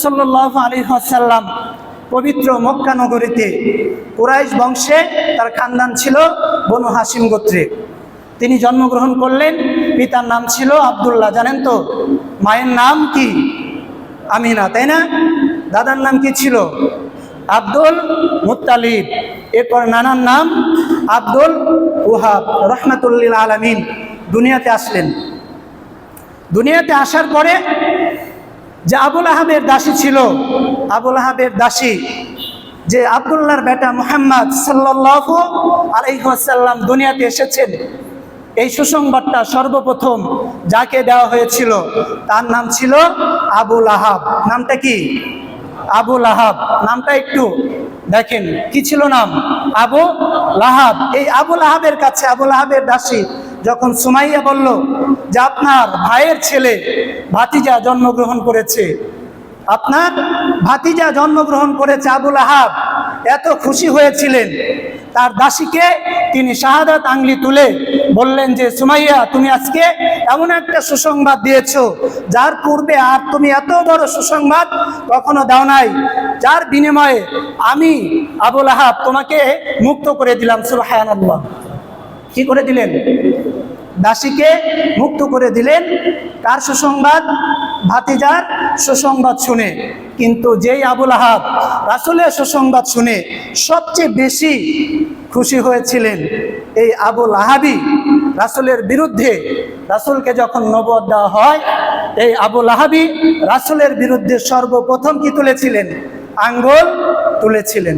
সাল্লাল্লাহু আলাইহি ওয়াসাল্লাম পবিত্র মক্কা নগরীতে কুরাইশ বংশে তার খানদান ছিল বনু হাশিম গোত্রে। তিনি জন্মগ্রহণ করলেন। পিতার নাম ছিল আব্দুল্লাহ, জানেন তো? মায়ের নাম কি? আমিনা, তাই না? দাদার নাম কি ছিল? Abdul Muttalib. এরপর নানার নাম আব্দুল ওহাব রহমাতুল্লিল আলামিন দুনিয়াতে আসলেন। দুনিয়াতে আসার পরে যে আবুল আহাবের দাসী ছিল, আবুল আহাবের দাসী যে আব্দুল্লাহর বেটা মুহাম্মদ সাল্লাল্লাহু আলাইহি ওয়াসাল্লাম দুনিয়াতে এসেছেন, এই সুসংবাদটা সর্বপ্রথম যাকে দেওয়া হয়েছিল তার নাম ছিল আবুল আহাব। নামটা কি? আবুল আহাব। নামটা একটু দেখেন, কি ছিল নাম? আবু লাহাব। এই আবুল আহাবের কাছে আবুল আহাবের দাসী যখন সুমাইয়া বলল যে আপনার ভাইয়ের ছেলে ভাতিজা জন্মগ্রহণ করেছে, আপনার ভাতিজা জন্মগ্রহণ করেছে, আবুল আহাব এত খুশি হয়েছিলেন। তার দাসীকে তিনি শাহাদাত আঙ্গুলি তুলে বললেন যে সুমাইয়া, তুমি আজকে এমন একটা সুসংবাদ দিয়েছো যার পূর্বে আর তুমি এত বড় সুসংবাদ কখনো দাও নাই, যার বিনিময়ে আমি আবুল আহাব তোমাকে মুক্ত করে দিলাম। সুবহানাল্লাহ। কি করে দিলেন? দাসীকে মুক্ত করে দিলেন। কার সুসংবাদ? ভাতিজার সুসংবাদ শুনে। কিন্তু যেই আবুল আহাব রাসূলের সুসংবাদ শুনে সবচেয়ে বেশি খুশি হয়েছিলেন, এই আবুল আহাবই রাসূলের বিরুদ্ধে, রাসূলকে যখন নবুয়ত দেওয়া হয়, এই আবুল আহাবই রাসূলের বিরুদ্ধে সর্বপ্রথম কি তুলেছিলেন? আঙ্গুল তুলেছিলেন।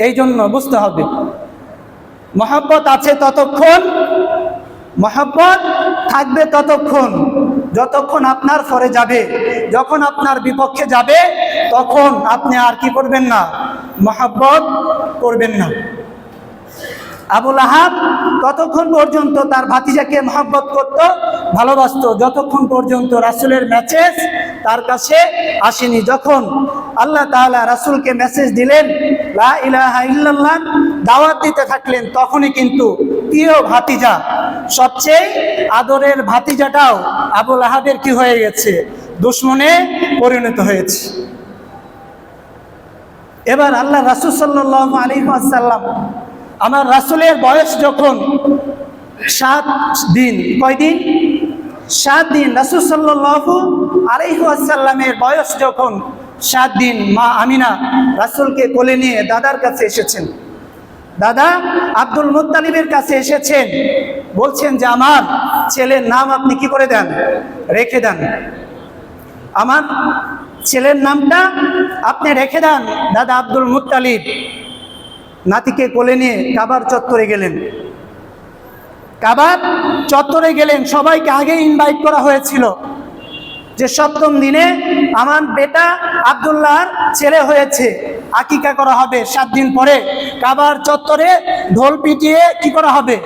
এই জন্য বুঝতে হবে, মহব্বত আছে ততক্ষণ, মহব্বত থাকবে ততক্ষণ যতক্ষণ আপনার ফরে যাবে। যখন আপনার বিপক্ষে যাবে তখন আপনি আর কি করবেন না? মহব্বত করবেন না। আবুল আহাব ততক্ষণ পর্যন্ত তার ভাতিজাকে মহব্বত করত, ভালোবাসত, যতক্ষণ পর্যন্ত রাসূলের মেসেজ তার কাছে আসেনি। যখন আল্লাহ তাআলা রাসূলকে মেসেজ দিলেন, লা ইলাহা ইল্লাল্লাহ দাওয়াত দিতে থাকলেন, তখনই কিন্তু প্রিয় ভাতিজা, সবচেয়ে আদরের ভাতিজাটাও আবুল আহাবের কি হয়ে গেছে? দুশমনে পরিণত হয়েছে। এবার আল্লাহ রাসূল সাল্লাল্লাহু আলাইহি ওয়াসাল্লাম, আমার রাসূলের বয়স যখন 7 দিন, কয়দিন? 7 দিন। রাসূল সাল্লাল্লাহু আলাইহি ওয়াসাল্লামের বয়স যখন 7 দিন, মা আমিনা রাসূলকে কোলে নিয়ে দাদার কাছে এসেছেন। দাদা আব্দুল মুত্তালিবের কাছে এসেছেন, বলছেন যে আমার ছেলের নাম আপনি কি করে দেন? রেখে দেন। আমার ছেলের নামটা আপনি রেখে দেন। দাদা আব্দুল মুত্তালিব নাতিকে কোলে নিয়ে কাবার চত্বরে গেলেন। কাবার চত্বরে গেলেন, সবাইকে আগে ইনভাইট করা হয়েছিল যে 7ম দিনে আমার বেটা আব্দুল্লাহর ছেলে হয়েছে, আকিকা করা হবে। 7 দিন পরে কাবার চত্বরে ঢোল পিটিয়ে কি করা হবে?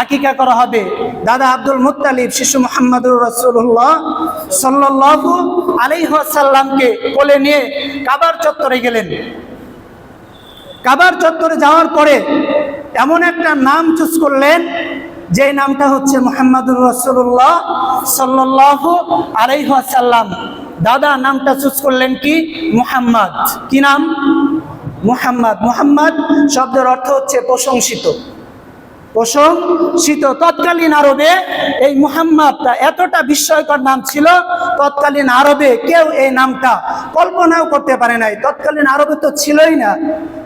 আকিকা করা হবে। দাদা আব্দুল মুত্তালিব শিশু মুহাম্মদুর রাসূলুল্লাহ সাল্লাল্লাহু আলাইহি ওয়াসাল্লামকে কোলে নিয়ে কাবার চত্বরে গেলেন। কাবার চত্বরে যাওয়ার পরে এমন একটা নাম চুজ করলেন, যে নামটা হচ্ছে মুহাম্মদুর রাসূলুল্লাহ সাল্লাল্লাহু আলাইহি ওয়াসাল্লাম। দাদা নামটা চুজ করলেন কি? মুহাম্মদ। কি নাম? মুহাম্মদ। মুহাম্মদ শব্দের অর্থ হচ্ছে প্রশংসিত, প্রশংসিত। তৎকালীন আরবে এই মুহাম্মদটা এতটা বিস্ময়কর নাম ছিল, তৎকালীন আরবে কেউ এই নামটা কল্পনাও করতে পারে নাই। তৎকালীন আরবে তো ছিলই না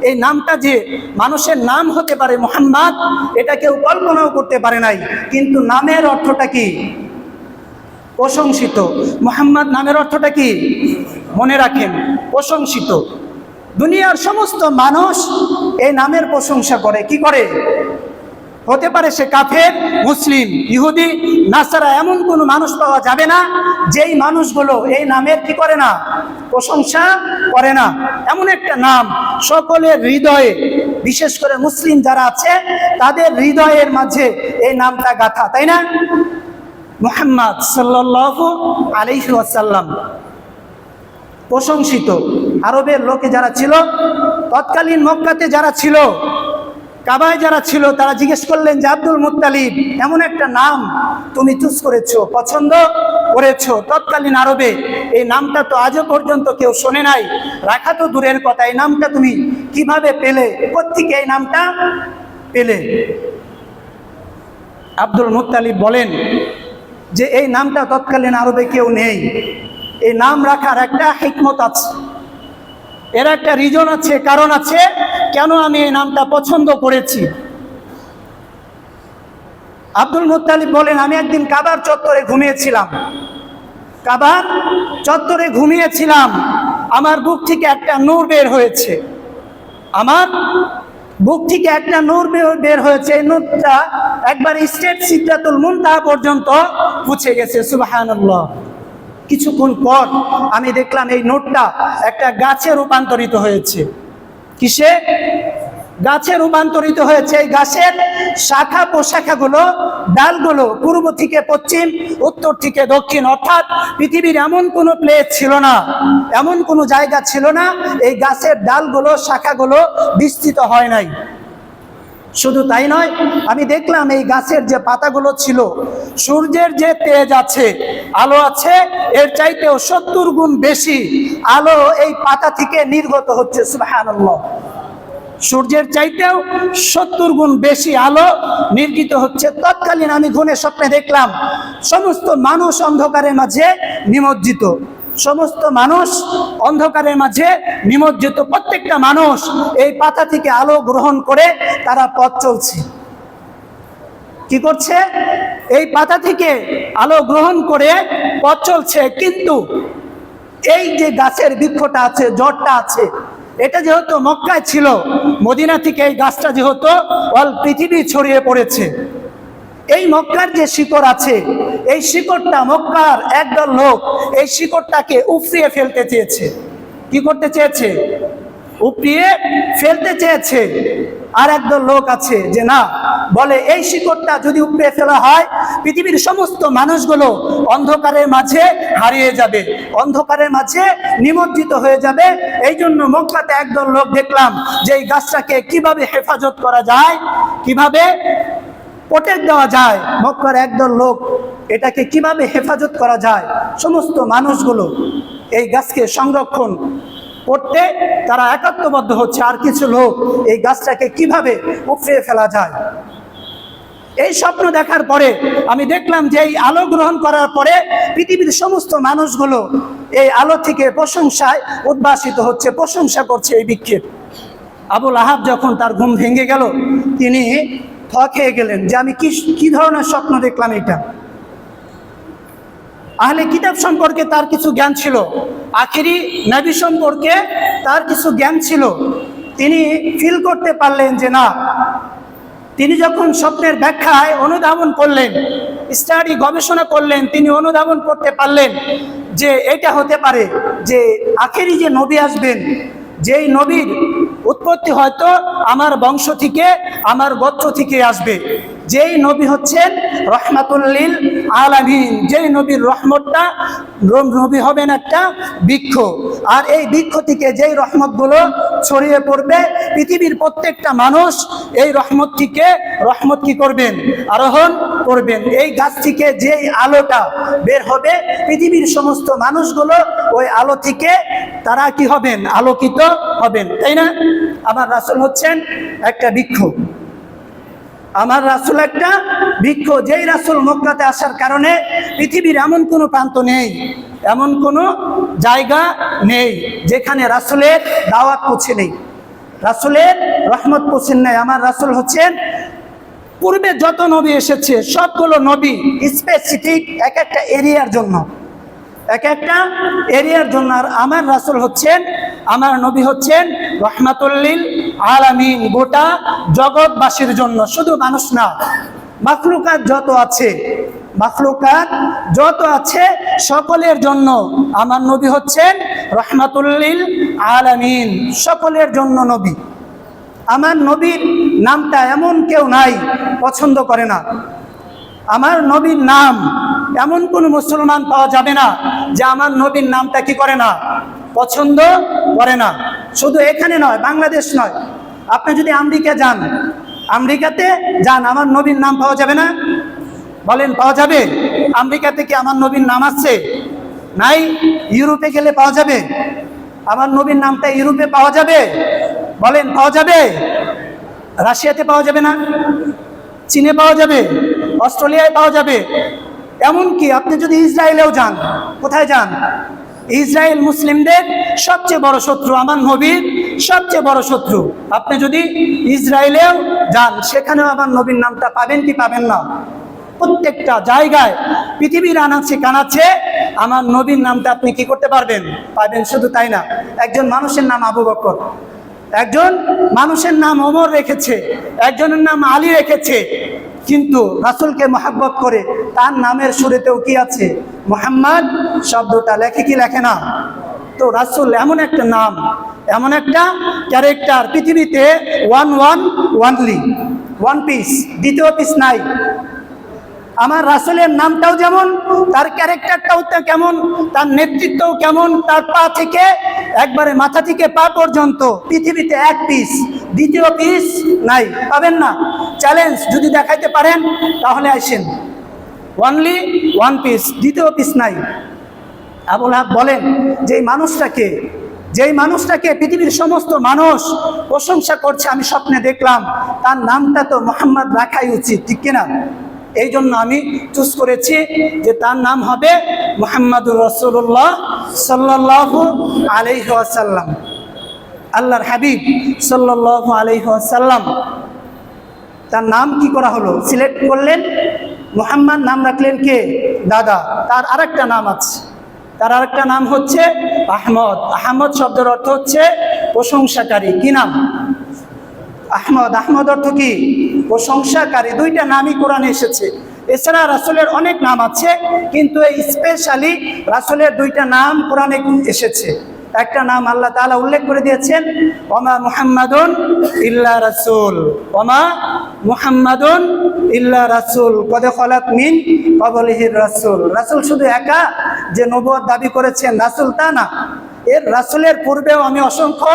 এই নামটা যে মানুষের নাম হতে পারে মুহাম্মদ, এটা কেউ কল্পনাও করতে পারে নাই। কিন্তু নামের অর্থটা কি? প্রশংসিত। মুহাম্মদ নামের অর্থটা কি? মনে রাখেন, প্রশংসিত। দুনিয়ার সমস্ত মানুষ এই নামের প্রশংসা করে। কি করে? হতে পারে সে কাফের, মুসলিম, ইহুদি, নাসারা, এমন কোনো মানুষ পাওয়া যাবে না যেই মানুষগুলো এই নামের কি করে না? প্রশংসা করে না। এমন একটা নাম সকলের হৃদয়ে, বিশেষ করে মুসলিম যারা আছে তাদের হৃদয়ের মাঝে এই নামটা গাথা, তাই না? মুহাম্মদ সাল্লাল্লাহু আলাইহি ওয়াসাল্লাম প্রশংসিত। আরবের লোকে যারা ছিল, তৎকালীন মক্কাতে যারা ছিল, কাবায় যারা ছিল তারা জিজ্ঞেস করলেন যে আব্দুল মুত্তালিব, এমন একটা নাম তুমি চুজ করেছো, পছন্দ করেছো, তৎকালীন আরবে এই নামটা তো আজও পর্যন্ত কেউ শোনে নাই, রাখা তো দূরের কথা, এই নামটা তুমি কিভাবে পেলে, কোত্থেকে এই নামটা পেলে? আব্দুল মুত্তালিব বলেন যে এই নামটা তৎকালীন আরবে কেউ নেই, এই নাম রাখার একটা হিকমত আছে, এর একটা রিজন আছে, কারণ আছে কেন আমি এই নামটা পছন্দ করেছি। আব্দুল মুত্তালিব বলেন, আমি একদিন কাবার চত্বরে ঘুমিয়েছিলাম, কাবার চত্বরে ঘুমিয়েছিলাম, আমার বুক থেকে একটা নূর বের হয়েছে, আমার বুক থেকে একটা নূর বের হয়েছে, এই নূরটা একবার স্টেট সিদরাতুল মুনতাহা পর্যন্ত পৌঁছে গেছে। সুবহানাল্লাহ। কিছুক্ষণ পর আমি দেখলাম এই নূরটা একটা গাছে রূপান্তরিত হয়েছে। কিসে? গাছে রূপান্তরিত হয়েছে। এই গাছের শাখা প্রশাখাগুলো, ডালগুলো পূর্ব থেকে পশ্চিম, উত্তর থেকে দক্ষিণ, অর্থাৎ পৃথিবীর এমন কোনো প্লেস ছিল না, এমন কোনো জায়গা ছিল না এই গাছের ডালগুলো, শাখাগুলো বিস্তৃত হয় নাই। শুধু তাই নয়, আমি দেখলাম এই গাছের যে পাতাগুলো ছিল, সূর্যের যে তেজ আছে, আলো আছে, এর চাইতেও 70 গুণ বেশি আলো এই পাতা থেকে নির্গত হচ্ছে। সুবহানাল্লাহ। সূর্যের চাইতেও 70 গুণ বেশি আলো নির্গত হচ্ছে। তৎকালীন আমি ঘুমে স্বপ্নে দেখলাম সমস্ত মানুষ অন্ধকারের মাঝে নিমজ্জিত, সমস্ত মানুষ অন্ধকারের মাঝে নিমজ্জিত, প্রত্যেকটা মানুষ এই পাতা থেকে আলো গ্রহণ করে তারা পথ চলছে। কি করছে? এই পাতা থেকে আলো গ্রহণ করে পথ চলছে। কিন্তু এই যে গাছের বৃক্ষটা আছে, জড়টা আছে, এটা যেহেতু মক্কায় ছিল, মদিনা থেকে এই গাছটা যেহেতু অল পৃথিবী ছড়িয়ে পড়েছে, এই মক্কার যে শিকড় আছে, এই শিকড়টা মক্কার একদল লোক এই শিকড়টাকে উপড়িয়ে ফেলতে চেয়েছে। কি করতে চেয়েছে? উপড়িয়ে ফেলতে চেয়েছে। আর একদল লোক আছে যে না, বলে এই শিকড়টা যদি উপড়িয়ে ফেলা হয়, পৃথিবীর সমস্ত মানুষগুলো অন্ধকারের মাঝে হারিয়ে যাবে, অন্ধকারের মাঝে নিমজ্জিত হয়ে যাবে। এই জন্য মক্কাতে একদল লোক দেখলাম যে এই গাছটাকে কিভাবে হেফাজত করা যায়, কিভাবে প্রটেক্ট দেওয়া যায়, মক্কার একদল লোক এটাকে কিভাবে হেফাজত করা যায়, সমস্ত মানুষগুলো এই গাছকে সংরক্ষণ করতে তারা একাত্মবদ্ধ হচ্ছে। আর কিছু লোক এই গাছটাকে কিভাবে উপড়িয়ে ফেলা যায়। এই স্বপ্ন দেখার পরে আমি দেখলাম যে এই আলো গ্রহণ করার পরে পৃথিবীর সমস্ত মানুষগুলো এই আলো থেকে প্রশংসায় উদ্ভাসিত হচ্ছে, প্রশংসা করছে এই বৃক্ষের। আবুল আহাব যখন তার ঘুম ভেঙে গেল, তিনি খেয়ে গেলেন যে আমি কি ধরনের স্বপ্ন দেখলাম। এটা আহলে কিতাব সম্পর্কে তার কিছু জ্ঞান ছিল, আখিরি নবী সম্পর্কে তার কিছু জ্ঞান ছিল। তিনি ফিল করতে পারলেন যে না, তিনি যখন স্বপ্নের ব্যাখ্যায় অনুধাবন করলেন, স্টাডি গবেষণা করলেন, তিনি অনুধাবন করতে পারলেন যে এটা হতে পারে যে আখেরি যে নবী আসবেন, যেই নবীর উৎপত্তি হয়তো আমার বংশ থেকে, আমার গোত্র থেকে আসবে, যেই নবী হচ্ছেন রহমাতুল লিল আলামিন, যেই নবীর রহমতটা, নবী হবেন একটা বৃক্ষ, আর এই বৃক্ষ থেকে যেই রহমতগুলো ছড়িয়ে পড়বে, পৃথিবীর প্রত্যেকটা মানুষ এই রহমত থেকে রহমত কি করবেন? আরোহণ করবেন। এই গাছ থেকে যেই আলোটা বের হবে, পৃথিবীর সমস্ত মানুষগুলো ওই আলো থেকে তারা কি হবেন? আলোকিত হবেন, তাই না? আমার রাসূল হচ্ছেন একটা বৃক্ষ, আমার রাসূল একটা বৃক্ষ। যেই রাসূল মক্কাতে আসার কারণে পৃথিবীর এমন কোনো প্রান্ত নেই, এমন কোনো জায়গা নেই যেখানে রাসূলের দাওয়াত পৌঁছে নেই, রাসূলের রহমত পৌঁছে নেই। আমার রাসূল হচ্ছেন, পূর্বে যত নবী এসেছে সবগুলো নবী স্পেসিফিক এক একটা এরিয়ার জন্য, এক একটা এরিয়ার জন্য। আর আমার রাসূল হচ্ছেন, আমার নবী হচ্ছেন রহমাতুল লিল আলামিন, গোটা জগৎবাসীর জন্য, শুধু মানুষ না, মাখলুকাত যত আছে, মাখলুকাত যত আছে সকলের জন্য আমার নবী হচ্ছেন রহমাতুল লিল আলামিন, সকলের জন্য নবী। আমার নবীর নামটা এমন কেউ নাই পছন্দ করে না। আমার নবীর নাম এমন কোন মুসলমান পাওয়া যাবে না যে আমার নবীর নামটা কি করে না, পছন্দ করে না। শুধু এখানে নয়, বাংলাদেশ নয়, আপনি যদি আমেরিকা যান, আমেরিকাতে যান, আমার নবীর নাম পাওয়া যাবে না? বলেন, পাওয়া যাবে? আমেরিকাতে কি আমার নবীর নাম আছে? নাই। ইউরোপে গেলে পাওয়া যাবে? আমার নবীর নামটা ইউরোপে পাওয়া যাবে? বলেন, পাওয়া যাবে? রাশিয়াতে পাওয়া যাবে না? চীনে পাওয়া যাবে? অস্ট্রেলিয়ায় পাওয়া যাবে? এমনকি আপনি যদি ইসরায়েলেও যান, কোথায় যান? ইসরায়েল মুসলিমদের সবচেয়ে বড় শত্রু, আমার নবীর সবচেয়ে বড় শত্রু। আপনি যদি ইসরায়েলেও যান, সেখানেও আমার নবীর নামটা পাবেন কি পাবেন না? প্রত্যেকটা জায়গায়, পৃথিবীর আনাচে কানাচে আমার নবীর নামটা আপনি কি করতে পারবেন? পাবেন। শুধু তাই না, একজন মানুষের নাম আবু বকর, একজন মানুষের নাম ওমর রেখেছে, একজনের নাম আলী রেখেছে, কিন্তু রাসূলকে মহব্বত করে তার নামের শুরুতেও কি আছে? মুহাম্মদ শব্দটা লেখে কি লেখে না? তো রাসূল এমন একটা নাম, এমন একটা ক্যারেক্টার, পৃথিবীতে ওয়ানলি, ওয়ান পিস, দ্বিতীয় পিস নাই। আমার রাসূলের নামটাও যেমন, তার ক্যারেক্টারটাও কেমন, তার নেতৃত্বও কেমন, তার পা থেকে একবারে মাথা থেকে পা পর্যন্ত পৃথিবীতে এক পিস, দ্বিতীয় পিস নাই, পাবেন না। চ্যালেঞ্জ, যদি দেখাইতে পারেন তাহলে আসেন। অনলি ওয়ান পিস, দ্বিতীয় পিস নাই। আবু লাহাব বলেন, যেই মানুষটাকে পৃথিবীর সমস্ত মানুষ প্রশংসা করছে, আমি স্বপ্নে দেখলাম, তার নামটা তো মুহাম্মদ রাখাই উচিত, ঠিক কিনা? এই জন্য আমি চুজ করেছি যে তার নাম হবে মুহাম্মাদুর রাসূলুল্লাহ সাল্লাল্লাহু আলাইহি ওয়াসাল্লাম। আল্লাহর হাবিব সাল্লাল্লাহু আলাইহি ওয়াসাল্লাম, তার নাম কি করা হলো? সিলেক্ট করলেন, মুহাম্মদ নাম রাখলেন কে? দাদা। তার আরেকটা নাম আছে, তার আরেকটা নাম হচ্ছে আহমদ। আহমদ শব্দের অর্থ হচ্ছে প্রশংসাকারী। কি নাম? আহমদ। আহমদ অর্থ কি? প্রশংসাকারী। দুইটা নামই কোরআনে এসেছে। এছাড়া রাসূলের অনেক নাম আছে, কিন্তু এই স্পেশালি রাসূলের দুইটা নাম কোরআনে এসেছে। একটা নাম আল্লাহ তাআলা উল্লেখ করে দিয়েছেন, ওমা মুহাম্মাদুন ইল্লা রাসূল, ওমা মুহাম্মাদুন ইল্লা রাসূল কদ খালাত মিন ক্বাবলিহির রাসূল। রাসূল শুধু একা যে নবুয়ত দাবি করেছেন রাসূল তা না, এর রাসূলের পূর্বেও আমি অসংখ্য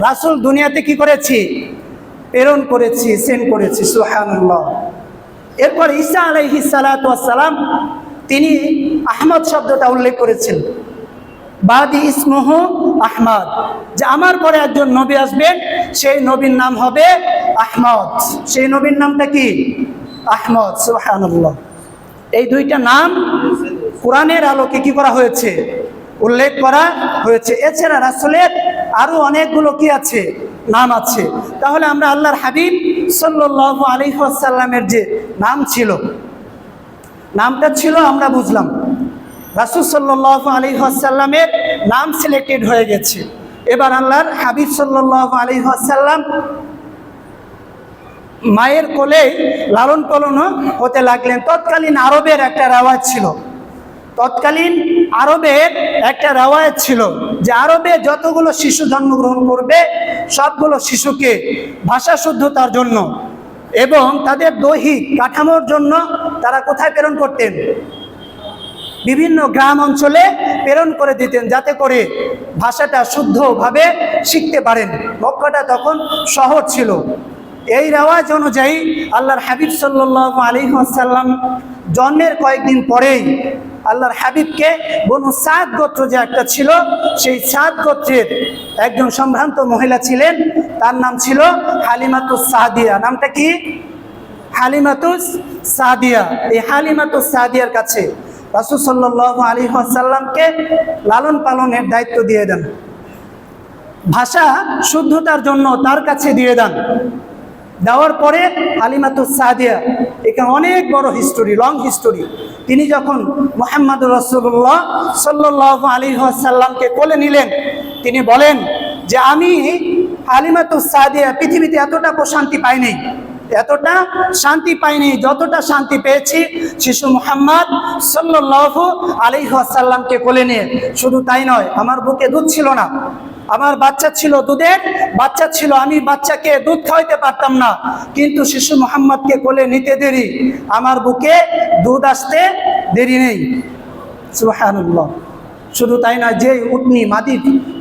রাসূল দুনিয়াতে কি করেছি? প্রেরণ করেছি, সেন্ড করেছি। সুবহানাল্লাহ। এরপর ঈসা আলাইহিস সালাতু ওয়াস সালাম, তিনি আহমদ শব্দটা উল্লেখ করেছেন, বাদি ইসমুহু আহমদ, যে আমার পরে একজন নবী আসবেন, সেই নবীর নাম হবে আহমদ। সেই নবীর নামটা কি? আহমদ। সুবহানাল্লাহ। এই দুইটা নাম কোরআনের আলোকে কি করা হয়েছে? উল্লেখ করা হয়েছে। এছাড়া রাসূলের আরো অনেকগুলো কি আছে? নাম আছে। তাহলে আমরা আল্লাহর হাবিব সাল্লাল্লাহু আলাইহি ওয়াসাল্লামের যে নাম ছিল, নামটা ছিল আমরা বুঝলাম, রাসূল সাল্লাল্লাহু আলাইহি ওয়াসাল্লামের নাম সিলেক্টেড হয়ে গেছে। এবার আল্লাহর হাবিব সাল্লাল্লাহু আলাইহি ওয়াসাল্লাম মায়ের কোলে লালন পালন হতে লাগলেন। তৎকালীন আরবের একটা রেওয়াজ ছিল, তৎকালীন আরবের একটা রেওয়াজ ছিল যে আরবে যতগুলো শিশু জন্মগ্রহণ করবে, সবগুলো শিশুকে ভাষা শুদ্ধতার জন্য এবং তাদের দৈহিক কাঠামোর জন্য তারা কোথায় প্রেরণ করতেন? বিভিন্ন গ্রাম অঞ্চলে প্রেরণ করে দিতেন, যাতে করে ভাষাটা শুদ্ধভাবে শিখতে পারেন। মক্কাটা তখন শহর ছিল। এই রেওয়াজ অনুযায়ী আল্লাহর হাবিব সাল্লাল্লাহু আলাইহি ওয়াসাল্লাম জন্মের কয়েকদিন পরেই আল্লাহর হাবিবকে বনু সাদ গোত্র যে একটা ছিল, সেই সাদ গোত্রের একজন সম্ভ্রান্ত মহিলা ছিলেন, তার নাম ছিল হালিমাতুস সাদিয়া। নামটা কি? হালিমাতুস সাদিয়া। এই হালিমাতুস সাদিয়ার কাছে রাসূল সাল্লাল্লাহু আলাইহি ওয়াসাল্লামকে লালন পালনের দায়িত্ব দিয়ে দেন, ভাষা শুদ্ধতার জন্য তার কাছে দিয়ে দেন। দেওয়ার পরে হালিমাতুস সাদিয়া, এখানে অনেক বড় হিস্টোরি, লং হিস্টোরি। তিনি যখন মুহাম্মদুর রাসূলুল্লাহ সাল্লাল্লাহু আলাইহি ওয়াসাল্লামকে কোলে নিলেন, তিনি বলেন যে আমি হালিমাতুস সাদিয়া পৃথিবীতে এতটা প্রশান্তি পাইনি, এতটা শান্তি পাইনি যতটা শান্তি পেয়েছি শিশু মুহাম্মদ সাল্লাল্লাহু আলাইহি ওয়াসাল্লামকে কোলে নিয়ে। শুধু তাই নয়, আমার বুকে দুধ ছিল না, আমার বাচ্চা ছিল, দুধের বাচ্চা ছিল, আমি বাচ্চাকে দুধ খাওয়াইতে পারতাম না, কিন্তু শিশু মুহাম্মদকে কোলে নিতে দেরি, আমার বুকে দুধ আসতে দেরি নেই। সুবহানাল্লাহ। শুধু তাই না, যে উটনি মাদি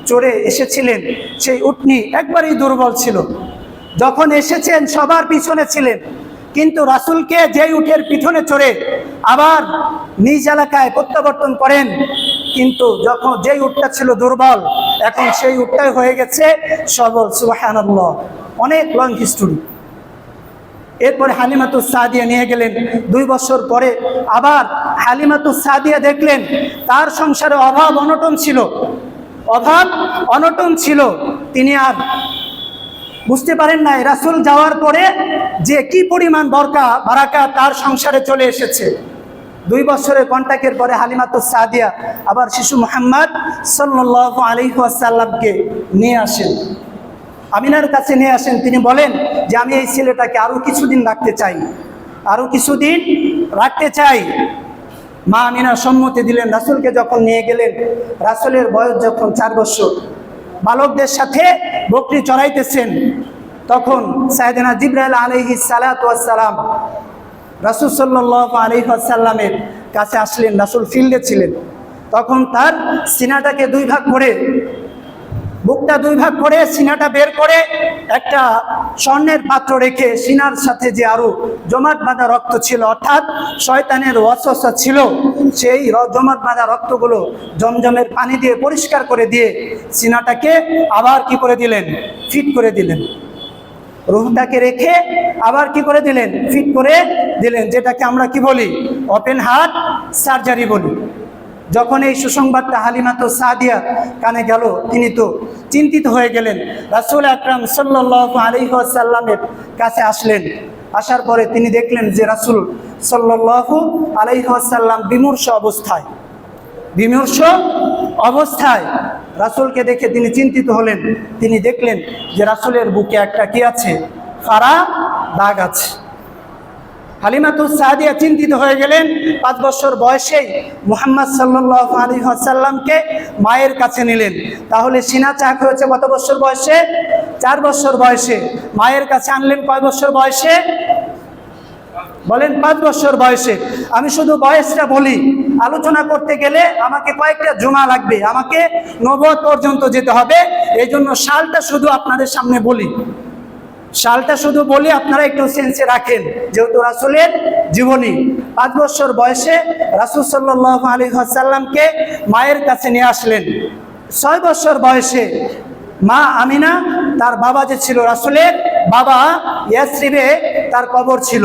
চড়ে এসেছিলেন, সেই উটনি একবারেই দুর্বল ছিল, যখন এসেছেন সবার পিছনে ছিলেন, কিন্তু রাসূলকে যেই উটের পিছনে চড়ে আবার নিজ এলাকায় প্রত্যাবর্তন করেন, কিন্তু যখন যেই উটটা ছিল দুর্বল, এখন সেই উটটাই হয়ে গেছে সবল। সুবহানাল্লাহ, অনেক লং হিস্টোরি। এরপরে হালিমাতুস সাদিয়া নিয়ে গেলেন। 2 বছর পরে আবার হালিমাতুস সাদিয়া দেখলেন তার সংসারে অভাব অনটন ছিল। তিনি আর বুঝতে পারেন নাই রাসূল যাওয়ার পরে যে কি পরিমাণ বারাকা তার সংসারে চলে এসেছে। 2 বছরের কন্টাক্টের পরে হালিমাতুস সাদিয়া আবার শিশু মুহাম্মদ সাল্লাল্লাহু আলাইহি ওয়াসাল্লামকে নিয়ে আসেন, আমিনার কাছে নিয়ে আসেন। তিনি বলেন যে আমি এই ছেলেটাকে আরো কিছুদিন রাখতে চাই। মা আমিনা সম্মতি দিলেন। রাসূলকে যখন নিয়ে গেলেন, রাসূলের বয়স যখন 4 বছর, বালকদের সাথে বকরি চড়াইতেছেন, তখন সাইয়েদনা জিবরাইল আলাইহিস সালাতু ওয়াস সালাম রাসূল সাল্লাল্লাহু আলাইহি ওয়াসাল্লামের কাছে আসলেন। রাসূল ফিল্ডে ছিলেন। তখন তার সিনাটাকে 2 ভাগ করে, বুকটা 2 ভাগ করে, সিনাটা বের করে একটা স্বর্ণের পাত্র রেখে সিনার সাথে যে আরো জমাট বাঁধা রক্ত ছিল, অর্থাৎ শয়তানের ওয়াসওয়াসা ছিল, সেই জমাট বাঁধা রক্তগুলো জমজমের পানি দিয়ে পরিষ্কার করে দিয়ে সিনাটাকে আবার কি করে দিলেন? ফিট করে দিলেন। রুহটাকে রেখে আবার কি করে দিলেন? ফিট করে দিলেন, যেটাকে আমরা কি বলি? ওপেন হার্ট সার্জারি বলি। যখন এই সুসংবাদটা হালিমাতুস সাদিয়া কানে গেল, তিনি তো চিন্তিত হয়ে গেলেন। রাসূল আকরাম সাল্লাল্লাহু আলাইহি ওয়াসাল্লামের কাছে আসলেন। আসার পরে তিনি দেখলেন যে রাসূল সাল্লাল্লাহু আলাইহি ওয়াসাল্লাম বিমর্ষ অবস্থায়। রাসূলকে দেখে তিনি চিন্তিত হলেন। তিনি দেখলেন যে রাসূলের বুকে একটা কি আছে? ফাড়া দাগ আছে। হালিমাতুস সাদিয়া চিন্তিত হয়ে গেলেন। 5 বছর বয়সেই মুহাম্মদ সাল্লাল্লাহু আলাইহি ওয়াসাল্লামকে মায়ের কাছে নিলেন। তাহলে সিনা চাক হয়েছে কত বছর বয়সে? 4 বছর বয়সে। মায়ের কাছে আনলেন কয় বছর বয়সে? বলেন 5 বছর বয়সে। আমি শুধু বয়সটা বলি, আলোচনা করতে গেলে আমাকে কয়েকটা জুমা লাগবে, আমাকে নবুয়ত পর্যন্ত যেতে হবে। এই জন্য সালটা শুধু আপনাদের সামনে বলি, আপনারা একটু সেন্সে রাখেন, যেহেতু রাসূলের জীবনী। 5 বছর বয়সে রাসূল সাল্লাল্লাহু আলাইহি ওয়াসাল্লামকে মায়ের কাছে নিয়ে আসলেন। 6 বছর বয়সে মা আমিনা, তার বাবা যে ছিল রাসূলের বাবা, ইয়াসরিবে তার কবর ছিল।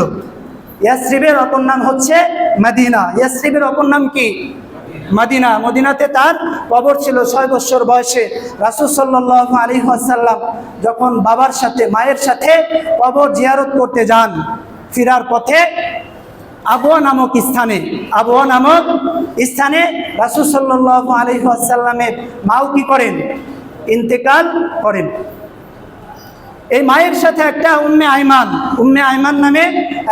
ইয়াসরিবের অপর নাম হচ্ছে মদিনা। ইয়াসরিবের অপর নাম কি? মদিনা। মদিনাতে তার কবর ছিল। 6 বছর বয়সে রাসূল সাল্লাল্লাহু আলাইহি ওয়াসাল্লাম যখন বাবার সাথে মায়ের সাথে কবর জিয়ারত করতে যান, ফিরার পথে আবওয়া নামক স্থানে রাসূল সাল্লাল্লাহু আলাইহি ওয়াসাল্লামের মাও কি করেন? ইন্তেকাল করেন। এই মায়ের সাথে একটা উম্মে আইমান নামে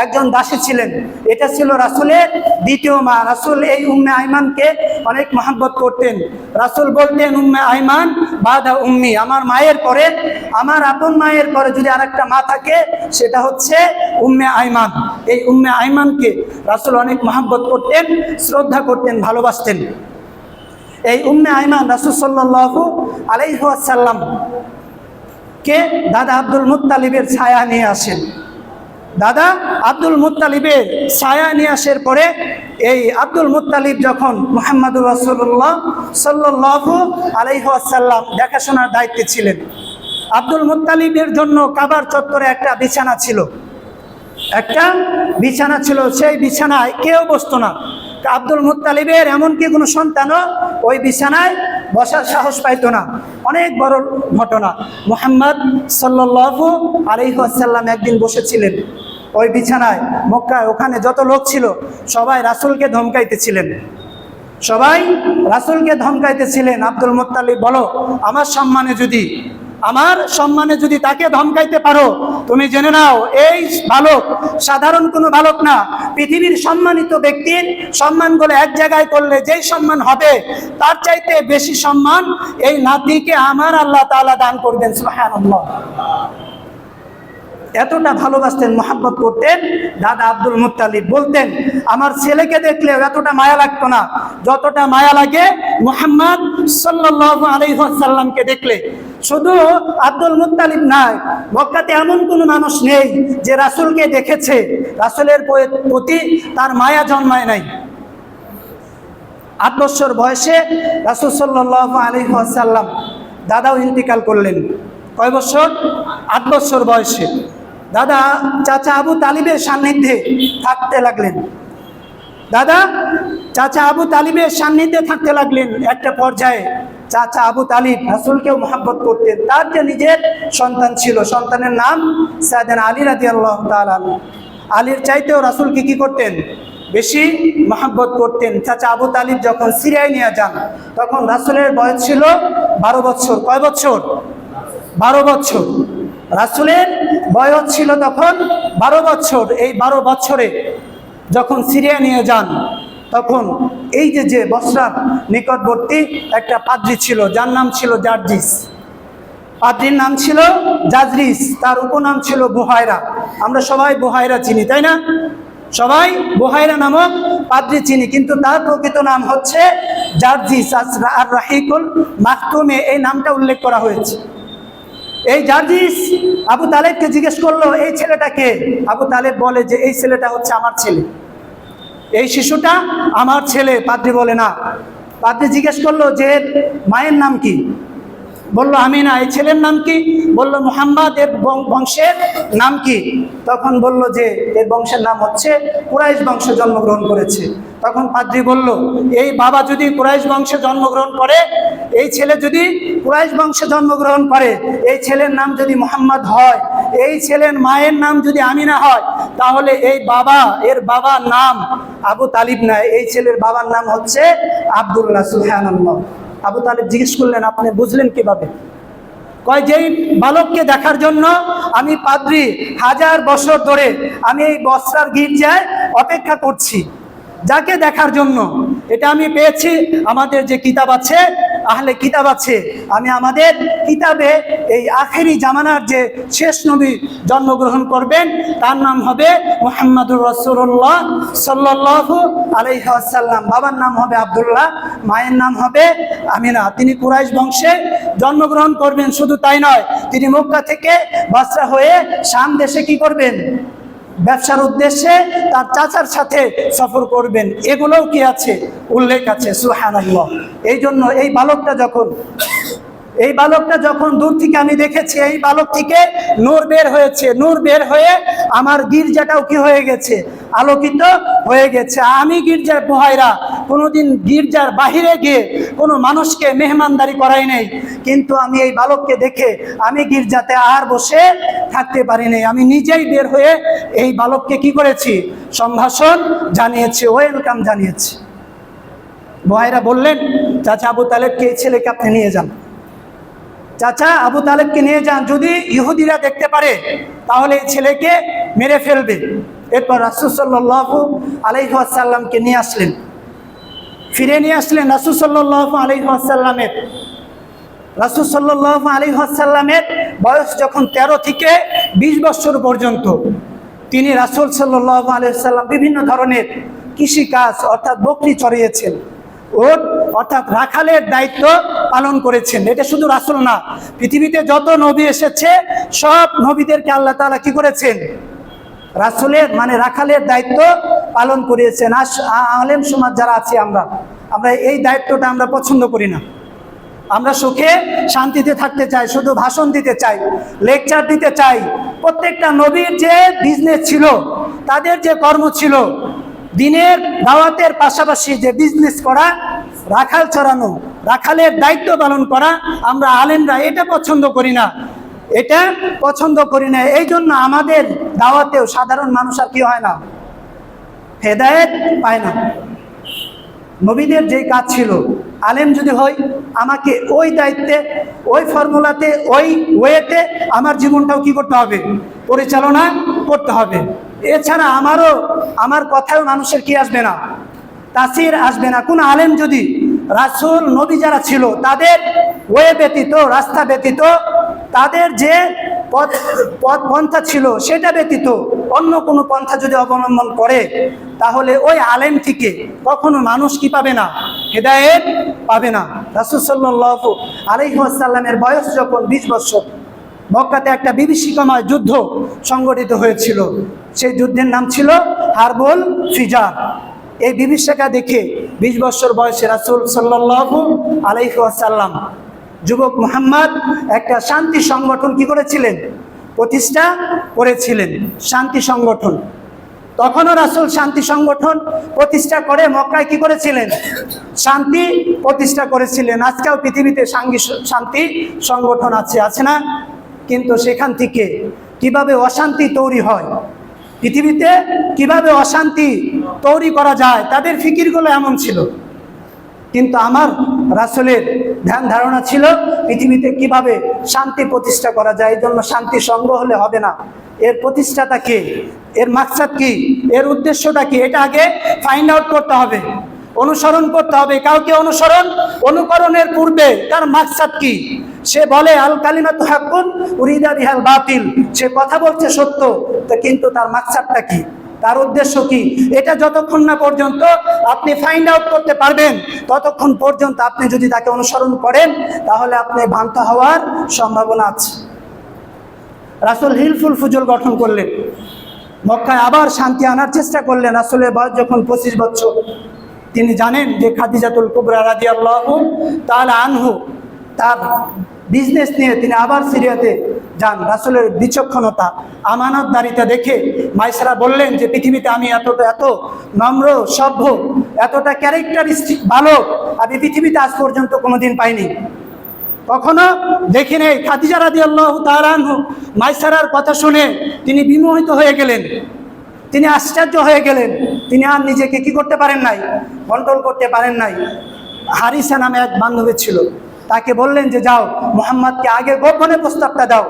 একজন দাসী ছিলেন। এটা ছিল রাসূলের দ্বিতীয় মা। রাসূল এই উম্মে আইমানকে অনেক মহব্বত করতেন। রাসূল বলতেন, উম্মে আইমান বাদা উম্মি, আমার মায়ের পরে, আমার আপন মায়ের পরে যদি আরেকটা মা থাকে সেটা হচ্ছে উম্মে আইমান। এই উম্মে আইমানকে রাসূল অনেক মহব্বত করতেন, শ্রদ্ধা করতেন, ভালোবাসতেন। এই উম্মে আইমান রাসূল সাল্লাল্লাহু আলাইহি ওয়াসাল্লাম কে দাদা আব্দুল মুত্তালিবের ছায়া নিয়ে আসেন। দাদা আব্দুল মুত্তালিবের ছায়া নিয়ে আসার পরে এই আব্দুল মুত্তালিব যখন মুহাম্মদুর রাসূলুল্লাহ সাল্লাল্লাহু আলাইহি ওয়াসাল্লাম দেখাশোনার দায়িত্বে ছিলেন, আব্দুল মুত্তালিবের জন্য কাবার চত্বরে একটা বিছানা ছিল। সেই বিছানায় কেউ বসতো না। আব্দুল মুত্তালিবের এমনকি কোনো সন্তানও ওই বিছানায় বসার সাহস পাইতো না। অনেক বড় ঘটনা। মুহাম্মদ সাল্লাল্লাহু আলাইহি ওয়াসাল্লাম একদিন বসেছিলেন ওই বিছানায় মক্কায়। ওখানে যত লোক ছিল সবাই রাসূলকে ধমকাইতেছিলেন। আব্দুল মুত্তালিব, বলো, আমার সম্মানে যদি তাকে ধমকাইতে পারো, তুমি জেনে নাও এই বালক সাধারণ কোনো বালক না। পৃথিবীর সম্মানিত ব্যক্তির সম্মানগুলো এক জায়গায় করলে যেই সম্মান হবে, তার চাইতে বেশি সম্মান এই নাতিকে আমার আল্লাহ তাআলা দান করবেন। সুবহানাল্লাহ। এতটা ভালোবাসতেন, মহব্বত করতেন। দাদা আব্দুল মুত্তালিব বলতেন, আমার ছেলেকে দেখলে এতটা মায়া লাগতো না যতটা মায়া লাগে মুহাম্মদ সাল্লাল্লাহু আলাইহি ওয়াসাল্লামকে দেখলে শুধু আব্দুল মুত্তালিব নয়, মক্কাতে এমন কোনো মানুষ নেই যে রাসূলকে দেখেছে রাসূলের প্রতি তার মায়া জন্মায় নাই। 8 বছর বয়সে রাসূল সাল্লাল্লাহু আলাইহি ওয়াসাল্লাম দাদাও ইন্তিকাল করলেন। কয় বছর? 8 বছর বয়সে দাদা চাচা আবু তালিবের সান্নিধ্যে থাকতে লাগলেন। চাচা আবু তালিবের সান্নিধ্যে থাকতে লাগলেন। একটা পর্যায়ে চাচা আবু তালিব রাসূলকেও মহব্বত করতেন। তার যে নিজের সন্তান ছিল, সন্তানের নাম সাইয়েদনা আলী রাদিয়াল্লাহু তাআলা। আলীর চাইতেও রাসূলকে কি করতেন? বেশি মহব্বত করতেন। চাচা আবু তালিব যখন সিরিয়ায় নিয়ে যান তখন রাসূলের বয়স ছিল 12 বছর। কয় বছর? 12 বছর। রাসূলের বয়স ছিল তখন 12 বছর। এই 12 বছরে যখন সিরিয়া নিয়ে যান তখন এই যে বসরার নিকটবর্তী একটা পাদ্রী ছিল যার নাম ছিল জার্জিস। পাদ্রীর নাম ছিল জাজরিস, তার উপনাম ছিল বুহায়রা। আমরা সবাই বুহায়রা চিনি, তাই না? সবাই বুহায়রা নামক পাদ্রী চিনি, কিন্তু তার প্রকৃত নাম হচ্ছে জার্জিস। আর রাহিকুল মাকতুমে এই নামটা উল্লেখ করা হয়েছে। এই জার্জিস আবু তালেবকে জিজ্ঞেস করলো এই ছেলেটাকে। আবু তালেব বলে যে এই ছেলেটা হচ্ছে আমার ছেলে, এই শিশুটা আমার ছেলে। পাদ্রী বলে না। পাদ্রী জিজ্ঞেস করলো যে মায়ের নাম কি? বলল আমিনা। এই ছেলের নাম কি? বলল মুহাম্মদ। এর বংশের নাম কি? তখন বলল যে এর বংশের নাম হচ্ছে কুরাইশ বংশে জন্মগ্রহণ করেছে। তখন পাদ্রী বলল এই বাবা যদি কুরাইশ বংশে জন্মগ্রহণ করে, এই ছেলে যদি কুরাইশ বংশে জন্মগ্রহণ করে, এই ছেলের নাম যদি মুহাম্মদ হয়, এই ছেলের মায়ের নাম যদি আমিনা হয়, তাহলে এর বাবার নাম আবু তালিব নয়, এই ছেলের বাবার নাম হচ্ছে আব্দুল্লাহ। সুবহানাল্লাহ। আবু তালিব জিজ্ঞেস করলেন আপনি বুঝলেন কিভাবে? কয় যেই বালককে দেখার জন্য আমি পাদ্রী 1000 বছর ধরে আমি এই বসরার গির্জায় অপেক্ষা করছি, যাকে দেখার জন্য এটা আমি পেয়েছি। আমাদের যে কিতাব আছে, আহলে কিতাব আছে, আমি আমাদের কিতাবে এই আখেরি জামানার যে শেষ নবী জন্মগ্রহণ করবেন তার নাম হবে মুহাম্মাদুর রাসূলুল্লাহ সাল্লাল্লাহু আলাইহি ওয়াসাল্লাম। বাবার নাম হবে আব্দুল্লাহ, মায়ের নাম হবে আমিনা। তিনি কুরাইশ বংশে জন্মগ্রহণ করবেন। শুধু তাই নয়, তিনি মক্কা থেকে বাসরা হয়ে শাম দেশে কি করবেন? ব্যবসার উদ্দেশ্যে তার চাচার সাথে সফর করবেন। এগুলোও কি আছে? উল্লেখ আছে। সুবহানাল্লাহ। এই জন্য এই বালকটা যখন দূর থেকে আমি দেখেছি, এই বালক থেকে নূর বের হয়েছে। নূর বের হয়ে আমার গির্জাটাও কি হয়ে গেছে? আলোকিত হয়ে গেছে। আমি গির্জার বুহায়রা কোনোদিন গির্জার বাহিরে গিয়ে কোনো মানুষকে মেহমানদারি করাই নাই, কিন্তু আমি এই বালককে দেখে আমি গির্জাতে আর বসে থাকতে পারি নাই। আমি নিজেই বের হয়ে এই বালককে কি করেছি? সম্ভাষণ জানিয়েছি, ওয়েলকাম জানিয়েছি। বুহায়রা বললেন চাচা আবু তালেবকে এই ছেলেকে আপনি নিয়ে যান, চাচা আবু তালেবকে নিয়ে যান। যদি ইহুদিরা দেখতে পারে তাহলে এই ছেলেকে মেরে ফেলবে। এরপর রাসূল সাল্লাল্লাহু আলাইহি ওয়াসাল্লামকে ফিরে নিয়ে আসলেন। রাসূল সাল্লাল্লাহু আলাইহি ওয়াসাল্লামের বয়স যখন 13 থেকে 20 বছর পর্যন্ত তিনি রাসূল সাল্লাল্লাহু আলাইহি ওয়াসাল্লাম বিভিন্ন ধরনের কৃষিকাজ অর্থাৎ বকরি চড়িয়েছেন, অর্থাৎ রাখালের দায়িত্ব পালন করেছেন। এটা শুধু রাসূল না, পৃথিবীতে যত নবী এসেছে সব নবীদেরকে আল্লাহ তাআলা কি করেছেন? রাসূলের রাখালের দায়িত্ব পালন করিয়েছেন। আলেম সমাজ যারা আছি আমরা এই দায়িত্বটা আমরা পছন্দ করি না। আমরা সুখে শান্তিতে থাকতে চাই, শুধু ভাষণ দিতে চাই, লেকচার দিতে চাই। প্রত্যেকটা নবীর যে বিজনেস ছিল, তাদের যে কর্ম ছিল, দিনের দাওয়াতের পাশাপাশি যে বিজনেস করা, রাখাল চড়ানো, রাখালের দায়িত্ব পালন করা, আমরা আলেমরা এটা পছন্দ করি না। এই জন্য আমাদের দাওয়াতেও সাধারণ মানুষ আর কি হয় না? হেদায়েত পায় না। নবীদের যে কাজ ছিল, আলেম যদি হই আমাকে ওই দায়িত্বে, ওই ফর্মুলাতে, ওই ওয়েতে আমার জীবনটাও কি করতে হবে? পরিচালনা করতে হবে। এছাড়া আমার কথাও মানুষের কি আসবে না? তাসির আসবে না। কোন আলেম যদি রাসূল নবী যারা ছিল তাদের ওয়ে ব্যতীত, রাস্তা ব্যতীত, তাদের যে পন্থা ছিল সেটা ব্যতীত অন্য কোনো পন্থা যদি অবলম্বন করে, তাহলে ওই আলেম থেকে কখনো মানুষ কি পাবে না? হেদায়েত পাবে না। রাসূল সাল্লাল্লাহু আলাইহি ওয়াসাল্লামের বয়স যখন 20 বছর, মক্কাতে একটা বিভীষিকাময় যুদ্ধ সংগঠিত হয়েছিল। সেই যুদ্ধের নাম ছিল হারবুল ফিজার। এই বিভীষিকা দেখে 20 বছর বয়সে রাসূল সাল্লাল্লাহু আলাইহি ওয়াসাল্লাম যুবক মুহাম্মদ একটা শান্তি সংগঠন কি করেছিলেন? প্রতিষ্ঠা করেছিলেন, শান্তি সংগঠন। তখনও রাসূল শান্তি সংগঠন প্রতিষ্ঠা করে মক্কায় কি করেছিলেন? শান্তি প্রতিষ্ঠা করেছিলেন। আজকেও পৃথিবীতে শান্তি সংগঠন আছে না? কিন্তু সেখান থেকে কিভাবে অশান্তি তৈরি হয়, পৃথিবীতে কিভাবে অশান্তি তৈরি করা যায়, তাদের ফিকিরগুলো এমন ছিল। কিন্তু আমার রাসূলের ধ্যান ধারণা ছিল পৃথিবীতে কিভাবে শান্তি প্রতিষ্ঠা করা যায়। এই জন্য শান্তি সংঘ হলে হবে না, এর প্রতিষ্ঠাতা কে, এর মাকসাদ কি, এর উদ্দেশ্যটা কি, এটা আগে ফাইন্ড আউট করতে হবে, অনুসরণ করতে হবে। কাউকে অনুকরণের পূর্বে তার মাকসাদ কি। সে বলে আল কালিমাতু হাক্কুন উরিদা বিহাল বাতিল, সে কথা বলছে সত্য, কিন্তু তার মাকসাদটা কি, তার উদ্দেশ্য কি, এটা যতক্ষণ না পর্যন্ত আপনি ফাইন্ড আউট করতে পারবেন, ততক্ষণ পর্যন্ত আপনি যদি তাকে অনুসরণ করেন তাহলে আপনি ভ্রান্ত হওয়ার সম্ভাবনা আছে। রাসূল হিলফুল ফুজুল গঠন করলেন, মক্কায় আবার শান্তি আনার চেষ্টা করলেন। রাসূলের বয়স যখন 25 বছর, তিনি জানেন যে খাদিজাতুল কুবরা রাদিয়াল্লাহু তাআলা আনহু তার বিজনেস নিয়ে তিনি আবার সিরিয়াতে যান। রাসূলের বিচক্ষণতা, আমানতদারিতা দেখে মাইসারা বললেন যে পৃথিবীতে আমি এত নম্র, সভ্য, এতটা ক্যারেক্টারিস্টিক বালক আমি পৃথিবীতে আজ পর্যন্ত কোনোদিন পাইনি, কখনো দেখি নেই। খাদিজা রাদিয়াল্লাহু তাআলা আনহু মাইসারার কথা শুনে তিনি বিমোহিত হয়ে গেলেন, তিনি আশ্চর্য হয়ে গেলেন। তিনি আর নিজেকে কি করতে পারেন নাই, কন্ট্রোল করতে পারেন নাই। হারিসা নামে এক বান্ধবী ছিল, তাকে বললেন যে যাও মুহাম্মদকে আগে গোপনে প্রস্তাবটা দাও,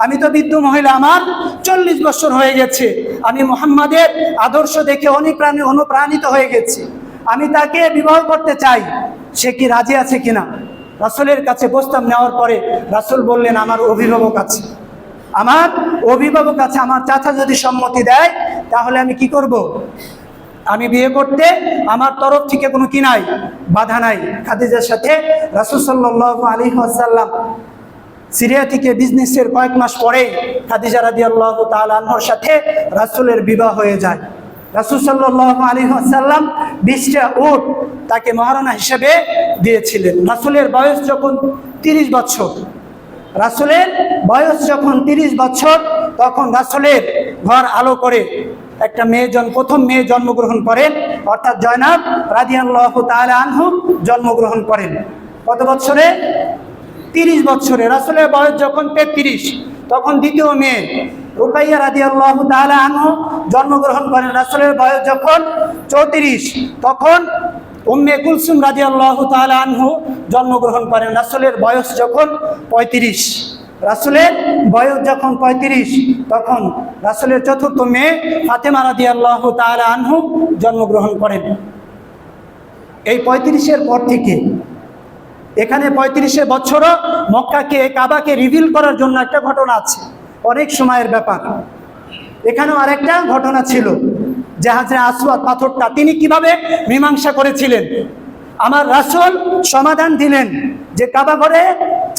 আমি তো বৃদ্ধ মহিলা, আমার 40 বছর হয়ে গেছে, আমি মুহাম্মাদের আদর্শ দেখে অনুপ্রাণিত হয়ে গেছি, আমি তাকে বিবাহ করতে চাই, সে কি রাজি আছে কিনা। রাসূলের কাছে প্রস্তাব নেওয়ার পরে রাসূল বললেন আমার অভিভাবক আছে, আমার চাচা যদি সম্মতি দেয় তাহলে আমি কি করব, আমি বিয়ে করতে আমার তরফ থেকে কোনো কি নাই, বাধা নাই। খাদিজার সাথে রাসূল সাল্লাল্লাহু আলাইহি ওয়াসাল্লাম সিরিয়া থেকে বিজনেসের কয়েক মাস পরেই খাদিজা রাদিয়াল্লাহু তাআলা আনহার সাথে রাসূলের বিবাহ হয়ে যায়। রাসূল সাল্লাল্লাহু আলাইহি ওয়াসাল্লাম 20টা উট তাকে মহারণা হিসেবে দিয়েছিলেন। রাসূলের বয়স যখন 30 বছর, তখন রাসূলের ঘর আলো করে একটা প্রথম মেয়ে জন্মগ্রহণ করেন, অর্থাৎ জয়নাব রাদিয়াল্লাহু তাআলা আনহু জন্মগ্রহণ করেন। কত বছরে? 30 বছরে। রাসূলের বয়স যখন 33, তখন দ্বিতীয় মেয়ে রুকাইয়া রাদিয়াল্লাহু তাআলা আনহু জন্মগ্রহণ করেন। রাসূলের বয়স যখন 34, তখন উম্মে কুলসুম রাদিয়াল্লাহু তাআলা আনহু জন্মগ্রহণ করেন। রাসূলের বয়স যখন 35, তখন রাসূলের চতুর্থ মেয়ে ফাতেমা রাদিয়াল্লাহু তাআলা আনহু জন্মগ্রহণ করেন। এই 35-এর পর থেকে এখানে 35 বছরও মক্কাকে, কাবাকে রিভিল করার জন্য একটা ঘটনা আছে, অনেক সময়ের ব্যাপার। এখানেও আরেকটা ঘটনা ছিল যে হাজরে আসওয়াদ পাথরটা তিনি কিভাবে মীমাংসা করেছিলেন। আমার রাসূল সমাধান দিলেন যে কাবা ঘরে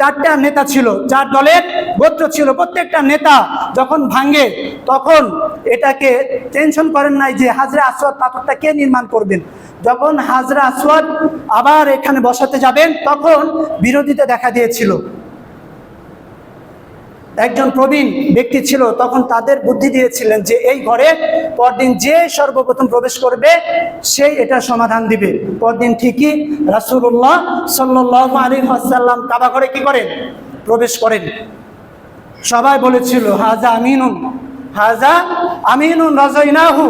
4টা নেতা ছিল, 4 দলের গোত্র ছিল, প্রত্যেকটা নেতা যখন ভাঙে তখন এটাকে টেনশন করেন নাই যে হাজরে আসওয়াদ পাথরটা কে নির্মাণ করবেন। যখন হাজরে আসওয়াদ আবার এখানে বসাতে যাবেন তখন বিরোধিতা দেখা দিয়েছিল। একজন প্রবীণ ব্যক্তি ছিল, তখন তাদের বুদ্ধি দিয়েছিলেন যে এই ঘরে পরদিন যে সর্বপ্রথম প্রবেশ করবে সেই এটা সমাধান দিবে। পরদিন ঠিকই রাসূলুল্লাহ সাল্লাল্লাহু আলাইহি ওয়াসাল্লাম কাবা ঘরে কি করেন? প্রবেশ করেন। সবাই বলেছিল হাজা আমিনুন রাজাইনাহু,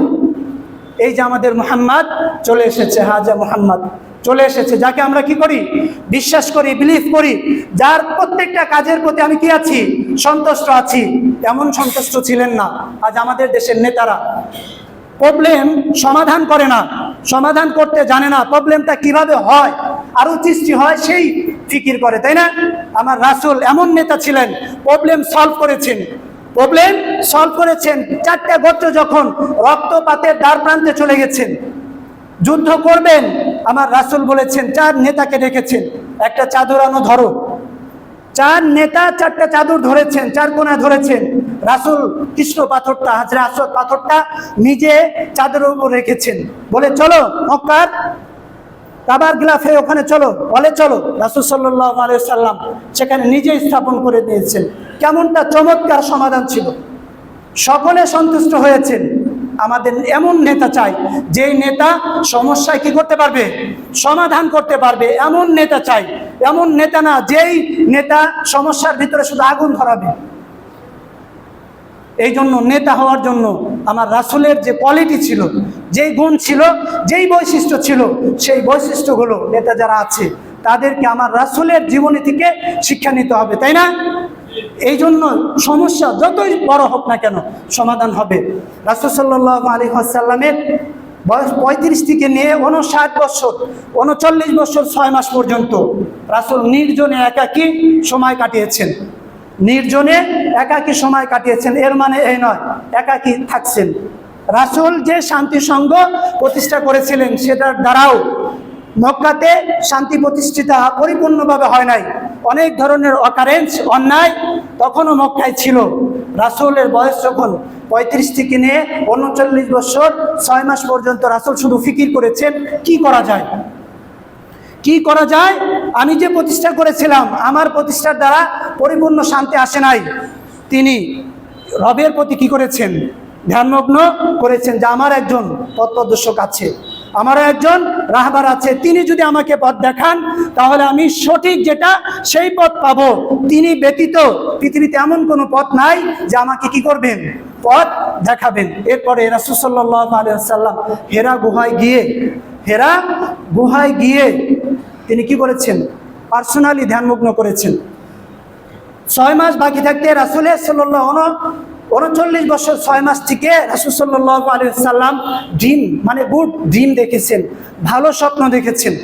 এই যে আমাদের মুহাম্মদ চলে এসেছে, হাজা মুহাম্মদ চলে এসেছে, যাকে আমরা কি করি? বিশ্বাস করি, বিলিভ করি, যার প্রত্যেকটা কাজের প্রতি আমি কি আছি? সন্তুষ্ট আছি। এমন সন্তুষ্ট ছিলেন না। আজ আমাদের দেশের নেতারা প্রবলেম সমাধান করে না, সমাধান করতে জানে না, প্রবলেমটা কিভাবে হয়, আরো সৃষ্টি হয় সেই ফিকির করে, তাই না? আমার রাসূল এমন নেতা ছিলেন, প্রবলেম সলভ করেছেন। 4টা গোত্র যখন রক্তপাতের দ্বার প্রান্তে চলে গেছেন, যুদ্ধ করবেন, আমার রাসূল বলেছেন, 4 নেতাকে ডেকেছেন, একটা চাদর আনো ধরো। 4 নেতা 4টা চাদর ধরেছেন, 4 কোণা ধরেছেন। রাসূল কৃষ্ণ পাথরটা, হাজরে আসওয়াদ পাথরটা নিজে চাদরের উপর রেখেছেন, বলে চলো মক্কার কাবার গিলাফে ওখানে চলো, বলে চলো। রাসূল সাল্লাল্লাহু আলাইহি ওয়াসাল্লাম সেখানে নিজে স্থাপন করে দিয়েছেন। কেমনটা চমৎকার সমাধান ছিল, সকলে সন্তুষ্ট হয়েছেন। আমাদের এমন নেতা চাই, যেই নেতা সমস্যায় কি করতে পারবে, সমাধান করতে পারবে, এমন নেতা চাই। এমন নেতা না যেই নেতা সমস্যার ভিতরে শুধু আগুন ধরাবে। এই জন্য নেতা হওয়ার জন্য আমার রাসূলের যে কোয়ালিটি ছিল, যেই গুণ ছিল, যেই বৈশিষ্ট্য ছিল, সেই বৈশিষ্ট্যগুলো নেতা যারা আছে তাদেরকে আমার রাসূলের জীবনী থেকে শিক্ষা নিতে হবে, তাই না? এই জন্য সমস্যা যতই বড় হোক না কেন সমাধান হবে। রাসূল সাল্লাল্লাহু আলাইহি ওয়াসাল্লামের বয়স 35 থেকে নিয়ে 59 বছর, 39 বছর 6 মাস পর্যন্ত রাসূল নির্জনে একাকী সময় কাটিয়েছেন। নির্জনে একাকী সময় কাটিয়েছেন, এর মানে এই নয় একাকী থাকছেন। রাসূল যে শান্তি সংঘ প্রতিষ্ঠা করেছিলেন সেটার দ্বারাও মক্কাতে শান্তি প্রতিষ্ঠিতা পরিপূর্ণভাবে হয় নাই। অনেক ধরনের অকারেন্স, অন্যায় তখনও মক্কায় ছিল। রাসূলের বয়স যখন 35 থেকে নিয়ে 39 বছর 6 মাস পর্যন্ত রাসূল শুধু ফিকির করেছেন কি করা যায়, কি করা যায়। আমি যে প্রতিষ্ঠা করেছিলাম, আমার প্রতিষ্ঠার দ্বারা পরিপূর্ণ শান্তি আসে নাই। তিনি রবের প্রতি কি করেছেন, ধ্যানমগ্ন করেছেন যে আমার একজন পথ প্রদর্শক আছে, আমারও একজন রাহবার আছে। তিনি যদি আমাকে পথ দেখান তাহলে আমি সঠিক যেটা সেই পথ পাবো। তিনি ব্যতীত পৃথিবীতে এমন কোনো পথ নাই যে আমাকে কি করবেন, পথ দেখাবেন। এরপরে রাসূল সাল্লাল্লাহু আলাইহি ওয়াসাল্লাম হেরা গুহায় গিয়ে তিনি কি করেছেন, পার্সোনালি ধ্যানমগ্ন করেছেন। 6 মাস বাকি থাকতে রাসূলের 39 বছর 6 মাস থেকে রাসূল সাল্লাল্লাহু আলাইহি ওয়াসাল্লাম ড্রিম, মানে গুড ড্রিম দেখেছেন, ভালো স্বপ্ন দেখেছেন,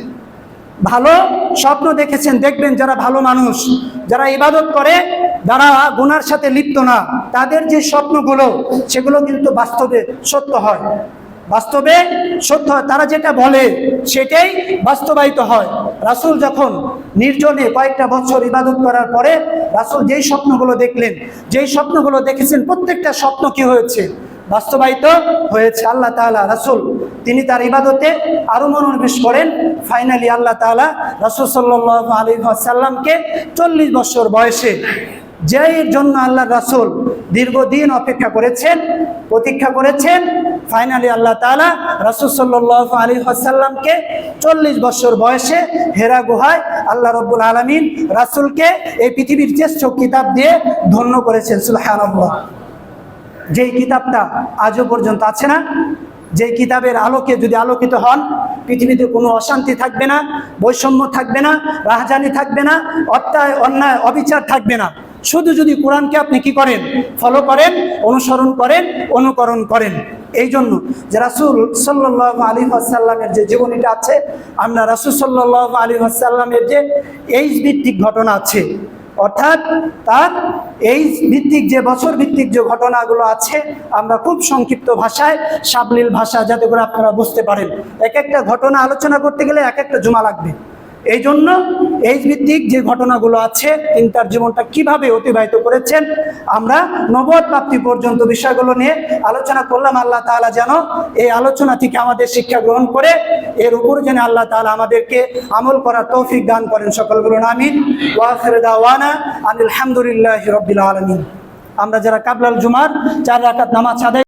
ভালো স্বপ্ন দেখেছেন। দেখবেন যারা ভালো মানুষ, যারা ইবাদত করে, যারা গুনার সাথে লিপ্ত না, তাদের যে স্বপ্নগুলো সেগুলো কিন্তু বাস্তবে সত্য হয়, বাস্তবে সত্য হয়। তারা যেটা বলে সেটাই বাস্তবায়িত হয়। রাসূল যখন নির্জনে কয়েকটা বছর ইবাদত করার পরে রাসূল যেই স্বপ্নগুলো দেখলেন, যেই স্বপ্নগুলো দেখেছেন, প্রত্যেকটা স্বপ্ন কি হয়েছে, বাস্তবায়িত হয়েছে। আল্লাহ তাআলা রাসূল তিনি তার ইবাদতে আরো মনোনিবেশ করেন। ফাইনালি আল্লাহ তাআলা রাসূল সাল্লাল্লাহু আলাইহি ওয়াসাল্লামকে 40 বছর বয়সে, যেই জন্য আল্লাহ রাসূল দীর্ঘদিন অপেক্ষা করেছেন, প্রতীক্ষা করেছেন, ফাইনালি আল্লাহ তাআলা রাসূল সাল্লাল্লাহু আলাইহি ওয়াসাল্লামকে 40 বছর বয়সে হেরা গুহায় আল্লাহ রাব্বুল আলামিন রাসূলকে এই পৃথিবীর শ্রেষ্ঠ কিতাব দিয়ে ধন্য করেছেন। সুবহানাল্লাহ। যেই কিতাবটা আজও পর্যন্ত আছে না, যেই কিতাবের আলোকে যদি আলোকিত হন, পৃথিবীতে কোনো অশান্তি থাকবে না, বৈষম্য থাকবে না, রাহাজানি থাকবে না, অন্যায় অবিচার থাকবে না। শুধু যদি কোরআনকে আপনি কি করেন, ফলো করেন, অনুসরণ করেন, অনুকরণ করেন। এই জন্য যে রাসূল সাল্লাল্লাহু আলাইহি ওয়াসাল্লামের যে জীবনীটা আছে, আমরা রাসূল সাল্লাল্লাহু আলাইহি ওয়াসাল্লামের যে এইজ ভিত্তিক ঘটনা আছে, অর্থাৎ তার এইজ ভিত্তিক যে বছর ভিত্তিক যে ঘটনাগুলো আছে, আমরা খুব সংক্ষিপ্ত ভাষায়, সাবলীল ভাষা, যাতে করে আপনারা বুঝতে পারেন। এক একটা ঘটনা আলোচনা করতে গেলে এক একটা জুমা লাগবে। এই জন্য এইজ ভিত্তিক যে ঘটনাগুলো আছে, তিনি তার জীবনটা কিভাবে অতিবাহিত করেছেন, আমরা নবুয়ত প্রাপ্তি পর্যন্ত বিষয়গুলো নিয়ে আলোচনা করলাম। আল্লাহ তাআলা যেন এই আলোচনা থেকে আমাদের শিক্ষা গ্রহণ করে এর উপর যেন আল্লাহ তাআলা আমাদেরকে আমল করার তৌফিক দান করেন। সকলগুলো আমিন। ওয়া আখিরু দাওয়ানা আনিল হামদুলিল্লাহি রাব্বিল আলামিন। আমরা যারা কাবলাল জুমার 4 রাকাত নামাজ আদায়